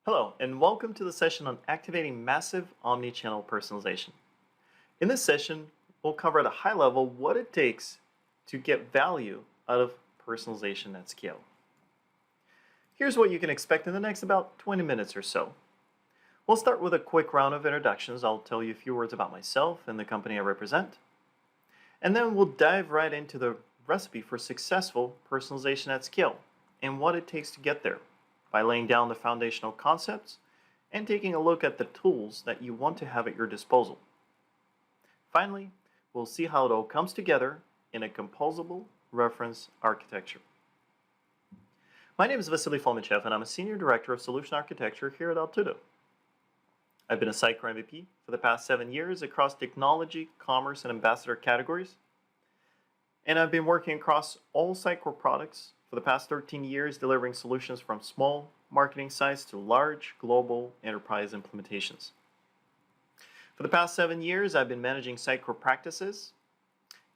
Hello, and welcome to the session on activating massive omnichannel personalization. In this session, we'll cover at a high level what it takes to get value out of personalization at scale. Here's what you can expect in the next about 20 minutes or so. We'll start with a quick round of introductions. I'll tell you a few words about myself and the company I represent. And then we'll dive right into the recipe for successful personalization at scale and what it takes to get there, by laying down the foundational concepts and taking a look at the tools that you want to have at your disposal. Finally, we'll see how it all comes together in a composable reference architecture. My name is Vasily Fomichev, and I'm a Senior Director of Solution Architecture here at Altudo. I've been a Sitecore MVP for the past 7 years across technology, commerce, and ambassador categories. And I've been working across all Sitecore products for the past 13 years, delivering solutions from small marketing sites to large global enterprise implementations. For the past 7 years, I've been managing Sitecore practices,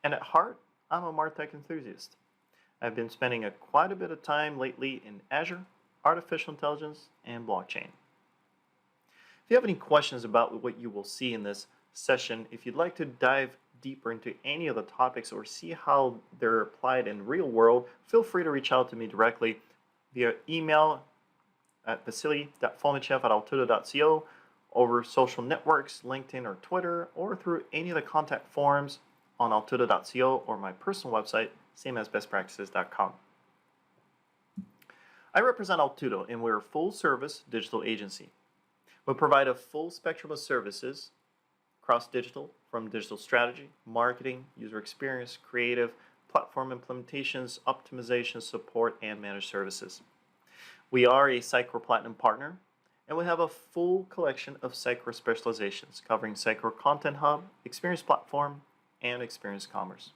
and at heart, I'm a martech enthusiast. I've been spending quite a bit of time lately in Azure, artificial intelligence, and blockchain. If you have any questions about what you will see in this session, if you'd like to dive deeper into any of the topics or see how they're applied in real world, feel free to reach out to me directly via email at vasily.fomichev@altudo.co, over social networks, LinkedIn or Twitter, or through any of the contact forums on altudo.co or my personal website, same as bestpractices.com. I represent Altudo, and we're a full-service digital agency. We provide a full spectrum of services across digital, from digital strategy, marketing, user experience, creative, platform implementations, optimization, support, and managed services. We are a Sitecore Platinum partner, and we have a full collection of Sitecore specializations covering Sitecore Content Hub, Experience Platform, and Experience Commerce.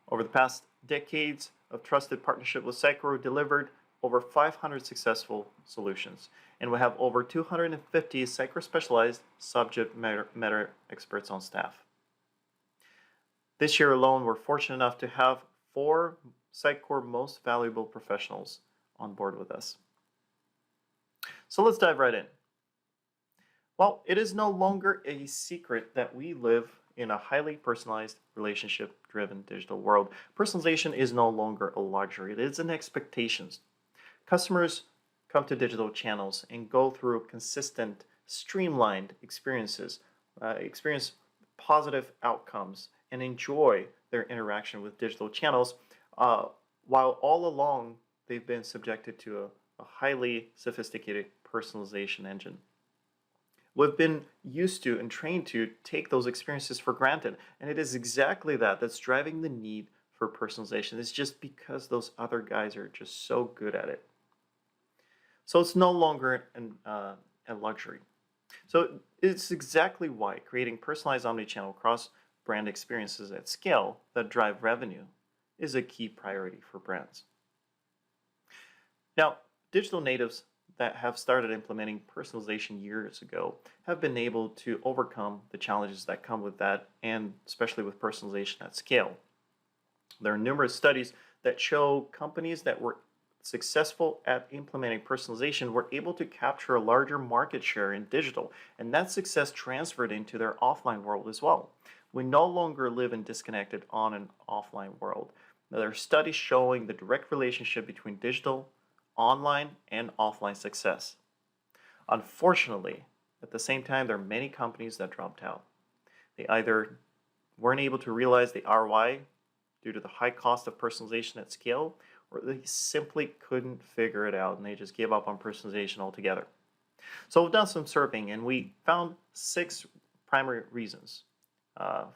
Over the past decades of trusted partnership with Sitecore, we delivered over 500 successful solutions, and we have over 250 Sitecore specialized subject matter experts on staff. This year alone, we're fortunate enough to have 4 Sitecore most valuable professionals on board with us. So let's dive right in. Well, it is no longer a secret that we live in a highly personalized, relationship-driven digital world. Personalization is no longer a luxury, it is an expectation. Customers come to digital channels and go through consistent, streamlined experiences, experience positive outcomes, and enjoy their interaction with digital channels, while all along they've been subjected to a highly sophisticated personalization engine. We've been used to and trained to take those experiences for granted, and it is exactly that that's driving the need for personalization. It's just because those other guys are just so good at it. So it's no longer a luxury. So it's exactly why creating personalized omnichannel cross-brand experiences at scale that drive revenue is a key priority for brands. Now, digital natives that have started implementing personalization years ago have been able to overcome the challenges that come with that, and especially with personalization at scale. There are numerous studies that show companies that were successful at implementing personalization were able to capture a larger market share in digital, and that success transferred into their offline world as well. We no longer live in disconnected on and offline world. Now, there are studies showing the direct relationship between digital, online, and offline success. Unfortunately, at the same time, there are many companies that dropped out. They either weren't able to realize the ROI due to the high cost of personalization at scale, or they simply couldn't figure it out and they just gave up on personalization altogether. So we've done some surveying and we found 6 primary reasons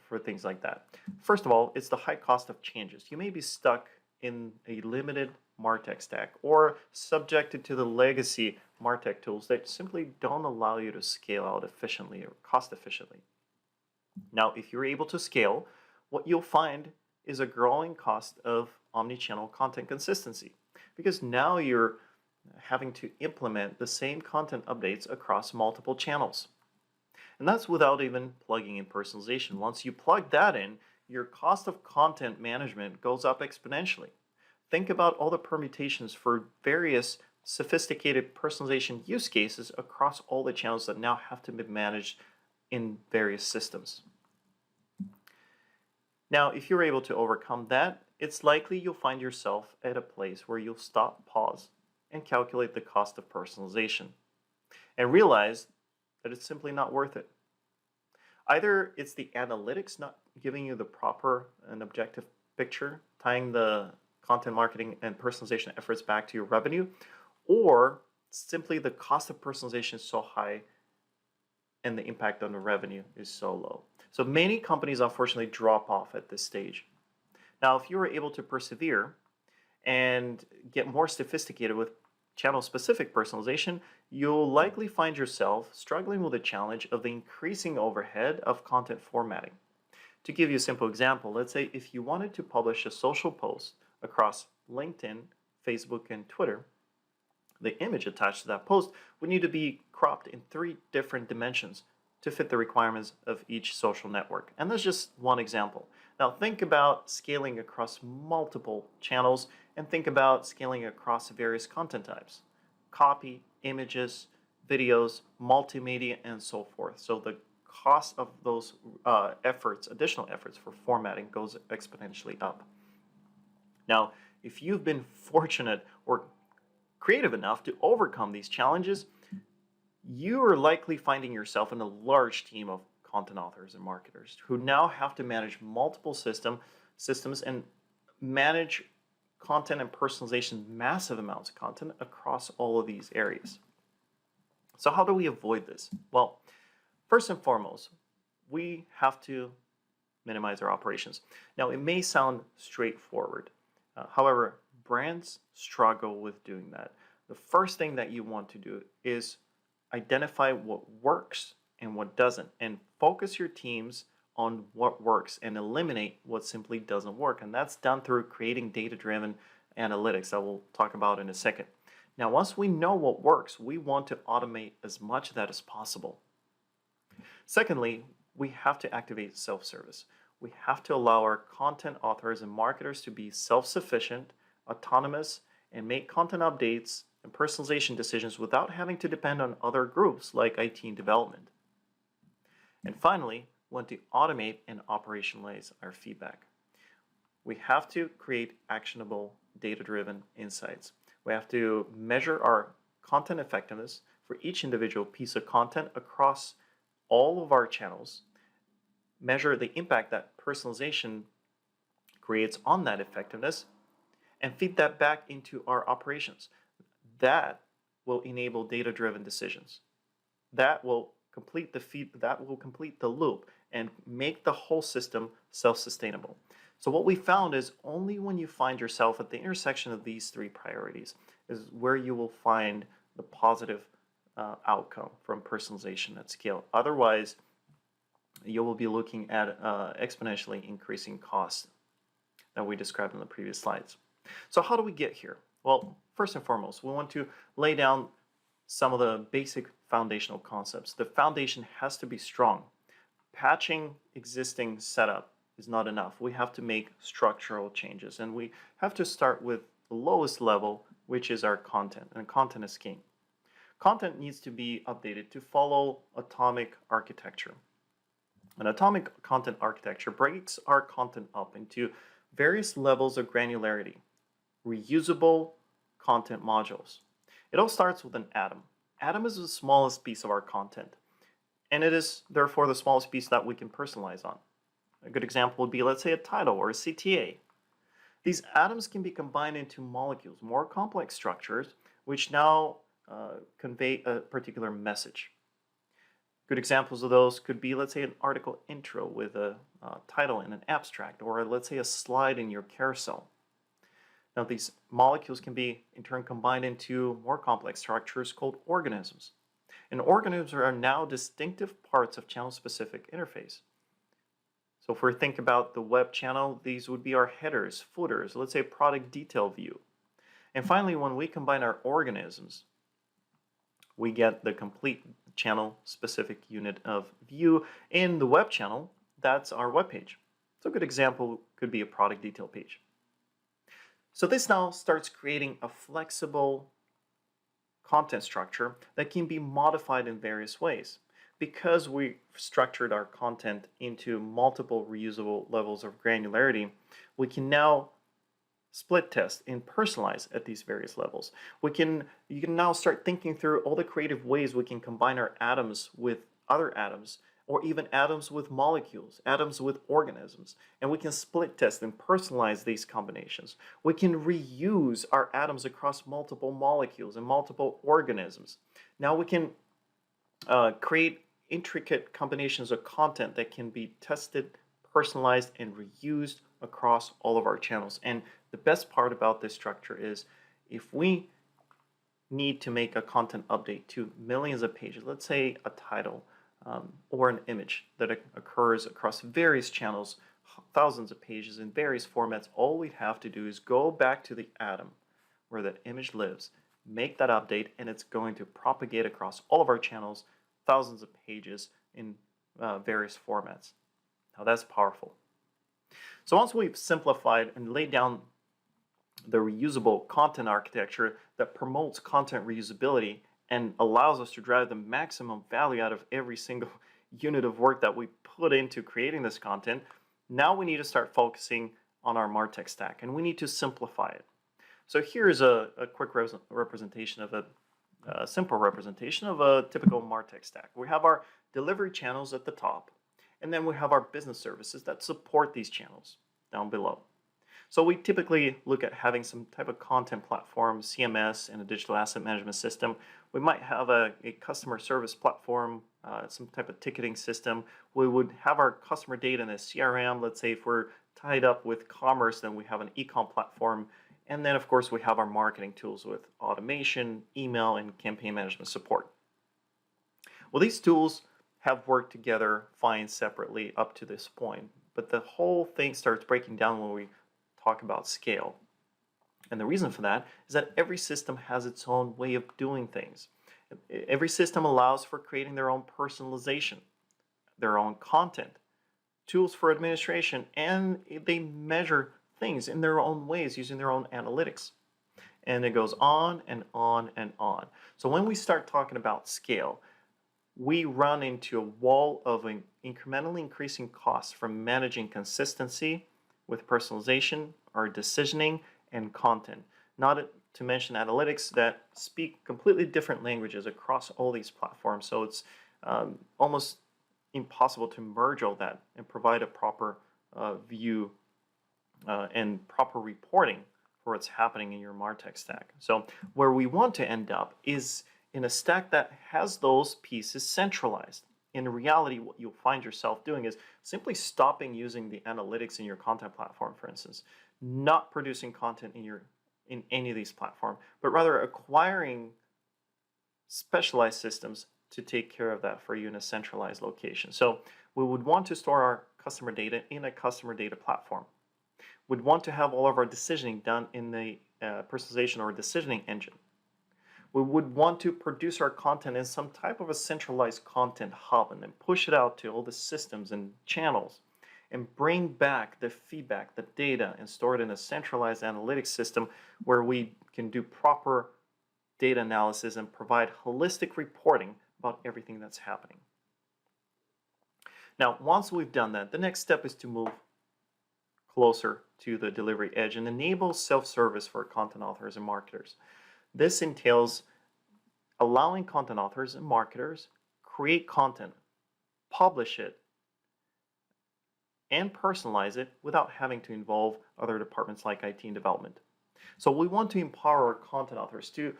for things like that. First of all, it's the high cost of changes. You may be stuck in a limited martech stack or subjected to the legacy martech tools that simply don't allow you to scale out efficiently or cost efficiently. Now, if you're able to scale, what you'll find is a growing cost of omnichannel content consistency, because now you're having to implement the same content updates across multiple channels. And that's without even plugging in personalization. Once you plug that in, your cost of content management goes up exponentially. Think about all the permutations for various sophisticated personalization use cases across all the channels that now have to be managed in various systems. Now, if you're able to overcome that, it's likely you'll find yourself at a place where you'll stop, pause, and calculate the cost of personalization, and realize that it's simply not worth it. Either it's the analytics not giving you the proper and objective picture, tying the content marketing and personalization efforts back to your revenue, or simply the cost of personalization is so high and the impact on the revenue is so low. So many companies unfortunately drop off at this stage. Now, if you were able to persevere and get more sophisticated with channel-specific personalization, you'll likely find yourself struggling with the challenge of the increasing overhead of content formatting. To give you a simple example, let's say if you wanted to publish a social post across LinkedIn, Facebook, and Twitter, the image attached to that post would need to be cropped in 3 different dimensions to fit the requirements of each social network. And that's just one example. Now think about scaling across multiple channels and think about scaling across various content types: copy, images, videos, multimedia, and so forth. So the cost of those additional efforts for formatting goes exponentially up. Now, if you've been fortunate or creative enough to overcome these challenges, you are likely finding yourself in a large team of content authors and marketers who now have to manage multiple systems and manage content and personalization, massive amounts of content across all of these areas. So how do we avoid this? Well, first and foremost, we have to minimize our operations. Now, it may sound straightforward. However, brands struggle with doing that. The first thing that you want to do is identify what works and what doesn't, and focus your teams on what works and eliminate what simply doesn't work. And that's done through creating data-driven analytics that we'll talk about in a second. Now, once we know what works, we want to automate as much of that as possible. Secondly, we have to activate self-service. We have to allow our content authors and marketers to be self-sufficient, autonomous, and make content updates and personalization decisions without having to depend on other groups like IT and development. And finally, we want to automate and operationalize our feedback. We have to create actionable, data-driven insights. We have to measure our content effectiveness for each individual piece of content across all of our channels, measure the impact that personalization creates on that effectiveness, and feed that back into our operations. That will enable data-driven decisions. That will complete the loop and make the whole system self-sustainable. So what we found is only when you find yourself at the intersection of these 3 priorities is where you will find the positive outcome from personalization at scale. Otherwise, you will be looking at exponentially increasing costs that we described in the previous slides. So how do we get here? Well, first and foremost, we want to lay down some of the basic foundational concepts. The foundation has to be strong. Patching existing setup is not enough. We have to make structural changes, and we have to start with the lowest level, which is our content, and content is king. Content needs to be updated to follow atomic architecture. An atomic content architecture breaks our content up into various levels of granularity, reusable content modules. It all starts with an atom. Atom is the smallest piece of our content, and it is therefore the smallest piece that we can personalize on. A good example would be, let's say, a title or a CTA. These atoms can be combined into molecules, more complex structures, which now convey a particular message. Good examples of those could be, let's say, an article intro with a title and an abstract, or let's say a slide in your carousel. Now, these molecules can be in turn combined into more complex structures called organisms. And organisms are now distinctive parts of channel-specific interface. So if we think about the web channel, these would be our headers, footers, let's say product detail view. And finally, when we combine our organisms, we get the complete channel-specific unit of view. In the web channel, that's our web page. So a good example could be a product detail page. So this now starts creating a flexible content structure that can be modified in various ways. Because we structured our content into multiple reusable levels of granularity, we can now split test and personalize at these various levels. You can now start thinking through all the creative ways we can combine our atoms with other atoms, or even atoms with molecules, atoms with organisms, and we can split test and personalize these combinations. We can reuse our atoms across multiple molecules and multiple organisms. Now we can create intricate combinations of content that can be tested, personalized, and reused across all of our channels. And the best part about this structure is if we need to make a content update to millions of pages, let's say a title or an image that occurs across various channels, thousands of pages in various formats, all we have to do is go back to the atom where that image lives, make that update, and it's going to propagate across all of our channels, thousands of pages in various formats. Now that's powerful. So once we've simplified and laid down the reusable content architecture that promotes content reusability and allows us to drive the maximum value out of every single unit of work that we put into creating this content, now we need to start focusing on our martech stack, and we need to simplify it. So here's a quick representation of a simple representation of a typical martech stack. We have our delivery channels at the top, and then we have our business services that support these channels down below. So we typically look at having some type of content platform, CMS, and a digital asset management system. We might have a customer service platform, some type of ticketing system. We would have our customer data in a CRM. Let's say if we're tied up with commerce, then we have an e-com platform. And then, of course, we have our marketing tools with automation, email, and campaign management support. Well, these tools have worked together fine separately up to this point, but the whole thing starts breaking down when we talk about scale. And the reason for that is that every system has its own way of doing things. Every system allows for creating their own personalization, their own content, tools for administration, and they measure things in their own ways using their own analytics. And it goes on and on and on. So when we start talking about scale, we run into a wall of incrementally increasing costs from managing consistency with personalization or decisioning and content, not to mention analytics that speak completely different languages across all these platforms. So it's almost impossible to merge all that and provide a proper view and proper reporting for what's happening in your martech stack. So where we want to end up is in a stack that has those pieces centralized. In reality, what you'll find yourself doing is simply stopping using the analytics in your content platform, for instance, not producing content in any of these platforms, but rather acquiring specialized systems to take care of that for you in a centralized location. So we would want to store our customer data in a customer data platform. We'd want to have all of our decisioning done in the personalization or decisioning engine. We would want to produce our content in some type of a centralized content hub and then push it out to all the systems and channels and bring back the feedback, the data, and store it in a centralized analytics system where we can do proper data analysis and provide holistic reporting about everything that's happening. Now, once we've done that, the next step is to move closer to the delivery edge and enable self-service for content authors and marketers. This entails allowing content authors and marketers create content, publish it, and personalize it without having to involve other departments like IT and development. So we want to empower our content authors to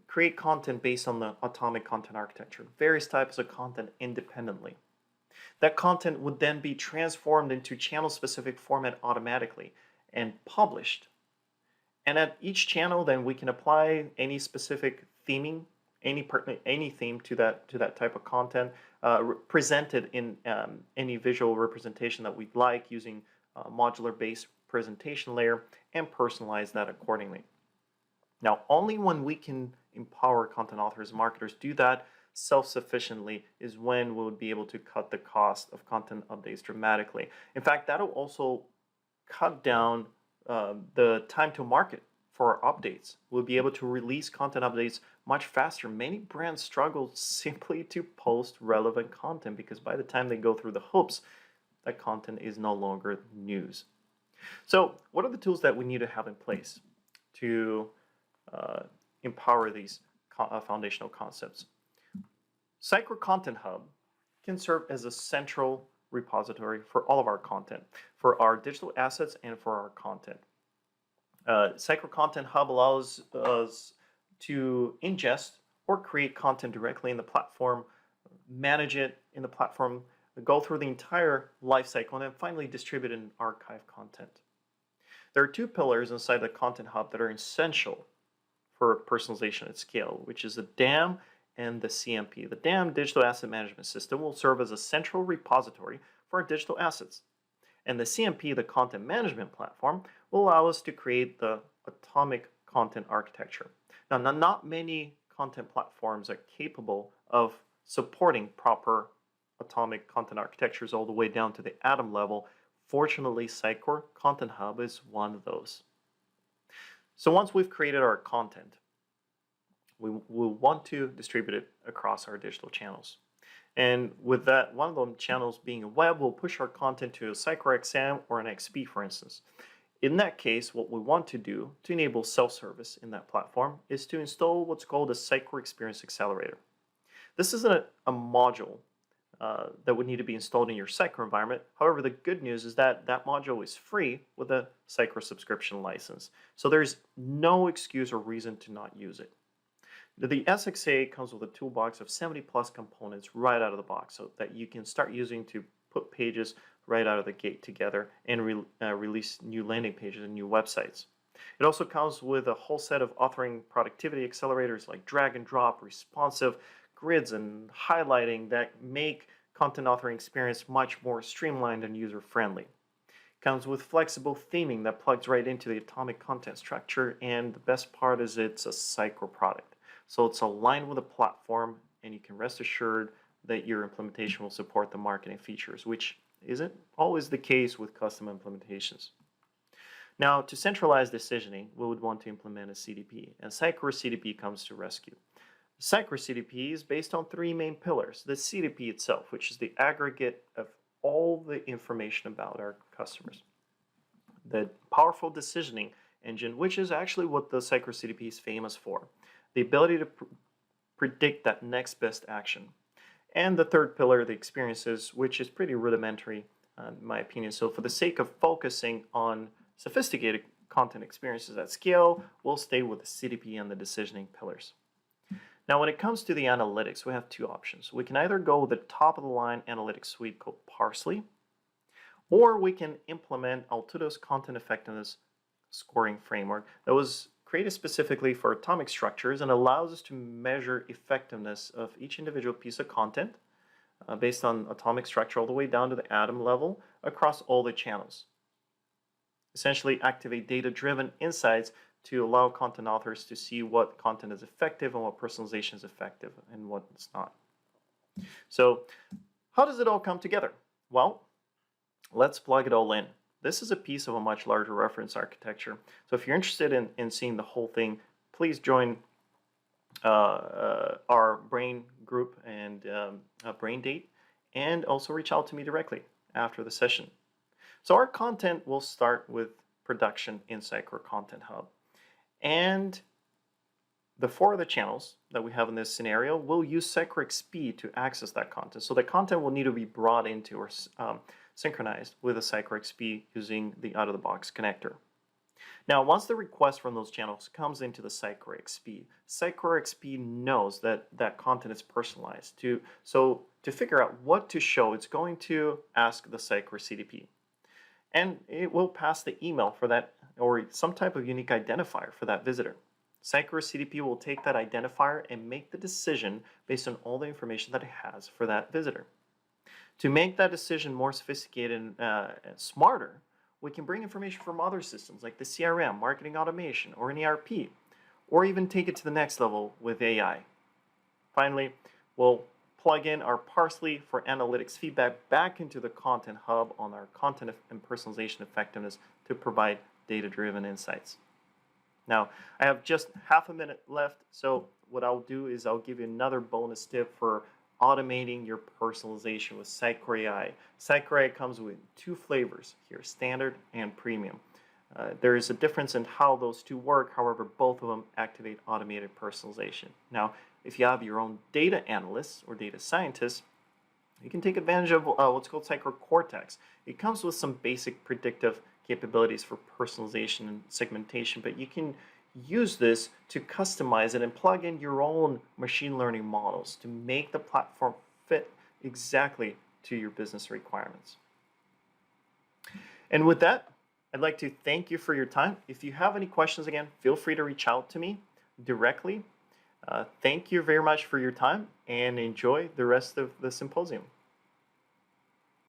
create content based on the atomic content architecture, various types of content independently. That content would then be transformed into channel-specific format automatically and published. And at each channel, then we can apply any specific theming, any theme to that type of content, presented in any visual representation that we'd like using a modular-based presentation layer, and personalize that accordingly. Now, only when we can empower content authors and marketers do that self-sufficiently is when we would be able to cut the cost of content updates dramatically. In fact, that'll also cut down the time to market for our updates. We'll be able to release content updates much faster. Many brands struggle simply to post relevant content because by the time they go through the hoops, that content is no longer news. So what are the tools that we need to have in place to empower these foundational concepts? Sitecore Content Hub can serve as a central repository for all of our content, for our digital assets and for our content. Sitecore Content Hub allows us to ingest or create content directly in the platform, manage it in the platform, go through the entire life cycle, and then finally distribute and archive content. There are two pillars inside the Content Hub that are essential for personalization at scale, which is the DAM and the CMP. The DAM, Digital Asset Management System, will serve as a central repository for our digital assets. And the CMP, the Content Management Platform, will allow us to create the atomic content architecture. Now, not many content platforms are capable of supporting proper atomic content architectures all the way down to the atom level. Fortunately, Sitecore Content Hub is one of those. So once we've created our content, we will want to distribute it across our digital channels. And with that, one of those channels being a web, we'll push our content to a Sitecore XM or an XP, for instance. In that case, what we want to do to enable self-service in that platform is to install what's called a Sitecore Experience Accelerator. This is a module that would need to be installed in your Sitecore environment. However, the good news is that that module is free with a Sitecore subscription license. So there's no excuse or reason to not use it. The SXA comes with a toolbox of 70 plus components right out of the box so that you can start using to put pages right out of the gate together and release new landing pages and new websites. It also comes with a whole set of authoring productivity accelerators like drag and drop, responsive grids, and highlighting that make content authoring experience much more streamlined and user-friendly. It comes with flexible theming that plugs right into the atomic content structure, and the best part is it's a Sitecore product. So it's aligned with the platform, and you can rest assured that your implementation will support the marketing features, which isn't always the case with custom implementations. Now, to centralize decisioning, we would want to implement a CDP, and Sitecore CDP comes to rescue. Sitecore CDP is based on three main pillars. The CDP itself, which is the aggregate of all the information about our customers. The powerful decisioning engine, which is actually what the Sitecore CDP is famous for. The ability to predict that next best action. And the third pillar, the experiences, which is pretty rudimentary in my opinion. So for the sake of focusing on sophisticated content experiences at scale, we'll stay with the CDP and the decisioning pillars. Now when it comes to the analytics, we have two options. We can either go with the top of the line analytics suite called Parsley, or we can implement Altudo's content effectiveness scoring framework that was created specifically for atomic structures and allows us to measure effectiveness of each individual piece of content based on atomic structure all the way down to the atom level across all the channels. Essentially activate data-driven insights to allow content authors to see what content is effective and what personalization is effective and what it's not. So how does it all come together? Well, let's plug it all in. This is a piece of a much larger reference architecture. So if you're interested in seeing the whole thing, please join our brain group and brain date, and also reach out to me directly after the session. So our content will start with production in Sitecore Content Hub. And the four other channels that we have in this scenario will use Sitecore XP to access that content. So the content will need to be brought into or synchronized with a Sitecore XP using the out-of-the-box connector. Now, once the request from those channels comes into the Sitecore XP knows that that content is personalized. So to figure out what to show, it's going to ask the Sitecore CDP. And it will pass the email for that, or some type of unique identifier for that visitor. Sitecore CDP will take that identifier and make the decision based on all the information that it has for that visitor. To make that decision more sophisticated and smarter, we can bring information from other systems like the CRM, marketing automation, or an ERP, or even take it to the next level with AI. Finally, we'll plug in our Parsley for analytics feedback back into the Content Hub on our content and personalization effectiveness to provide data-driven insights. Now, I have just half a minute left, so what I'll do is I'll give you another bonus tip for automating your personalization with Sitecore AI. Sitecore AI comes with two flavors here, standard and premium. There is a difference in how those two work, however, both of them activate automated personalization. Now, if you have your own data analysts or data scientists, you can take advantage of what's called Sitecore Cortex. It comes with some basic predictive capabilities for personalization and segmentation, but you can use this to customize it and plug in your own machine learning models to make the platform fit exactly to your business requirements. And with that, I'd like to thank you for your time. If you have any questions, again, feel free to reach out to me directly. Thank you very much for your time and enjoy the rest of the symposium.